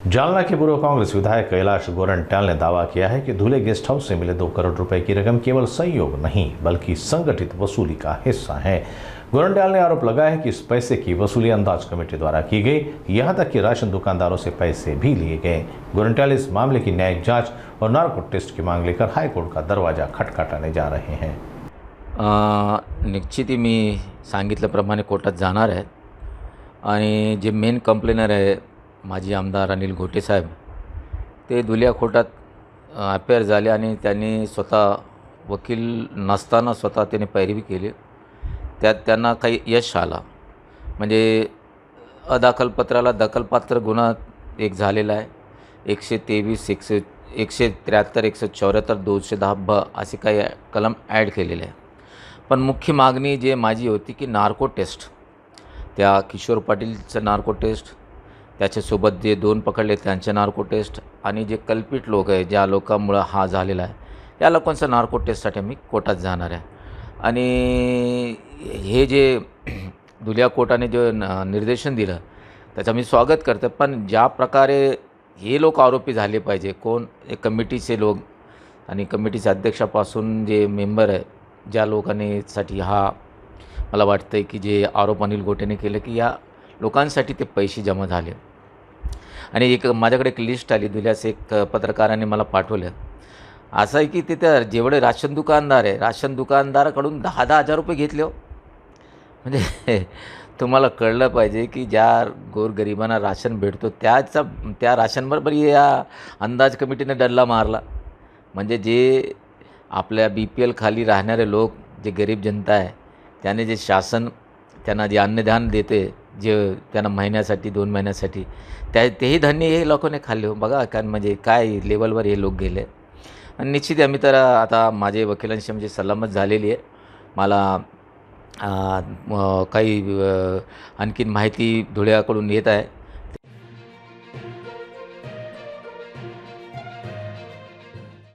जालना के पूर्व कांग्रेस विधायक कैलाश गोरंट्याल ने दावा किया है कि धुले गेस्ट हाउस से मिले 2 करोड़ रुपए की रकम केवल संयोग नहीं बल्कि संगठित वसूली का हिस्सा है। गोरंट्याल ने आरोप लगाया है कि इस पैसे की वसूली अंदाज कमेटी द्वारा की गई, यहां तक कि राशन दुकानदारों से पैसे भी लिए गए। गोरंट्याल इस मामले की न्यायिक जांच और नार्को टेस्ट की मांग लेकर हाईकोर्ट का दरवाजा खटखटाने जा रहे हैं। निश्चित मी सांगितल्याप्रमाणे कोर्टात जाणार आहे आणि जे मेन कंप्लेनर आहे माजी आमदार अनिल घोटे साहेब ते धुलिया कोर्टात अपेअर झाले आणि त्यांनी स्वतः वकील नसताना स्वतः त्याने पैरवी केली, त्यात त्यांना काही यश आला। म्हणजे अदाखलपत्राला दखलपात्र गुन्हा एक झालेला आहे, 123 173 174 210 असे काही कलम ॲड केलेले आहे। पण मुख्य मागणी जे माझी होती की नार्को टेस्ट, त्या किशोर पाटीलचं नार्को टेस्ट, त्याच्यासोबत जे 2 पकडले त्यांचे नार्को टेस्ट आणि जे कल्पित लोक आहे ज्या लोकांमुळे हा झालेला आहे या लोकांचा नार्को टेस्टसाठी मी कोर्टात जाणार आहे। आणि हे जे धुलिया कोर्टाने जो निर्देशन दिलं त्याचं मी स्वागत करते, पण ज्या प्रकारे हे लोक आरोपी झाले पाहिजे, कोण एक कमिटीचे लोक आणि कमिटीच्या अध्यक्षापासून जे मेंबर आहे ज्या लोकांनी साठी हा मला वाटतं आहे की जे आरोप अनिल गोटेने केले की या लोकांसाठी ते पैसे जमा झाले। आणि एक माझ्याकडे एक लिस्ट आली, धुल्याचे एक पत्रकाराने मला पाठवलं। असं आहे की तिथे जेवढे राशन दुकानदार आहे राशन दुकानदाराकडून 10-10 हजार रुपये घेतले हो। म्हणजे तुम्हाला कळलं पाहिजे की ज्या गोरगरिबांना राशन भेटतो त्या राशनबरोबर या अंदाज कमिटीने डल्ला मारला। म्हणजे जे आपल्या BPL खाली राहणारे लोक, जे गरीब जनता आहे त्याने जे शासन त्यांना जे अन्नदान देते, जे त्यांना महिन्यासाठी 2 महिन्यासाठी तेही धान्य हे लोकांनी खाल्ले हो। बघा कारण म्हणजे काय लेवलवर हे लोक गेले। आणि निश्चित आम्ही तर आता माझे वकिलांशी म्हणजे सल्लामत झालेली आहे। मला काही आणखीन माहिती धुळ्याकडून येत आहे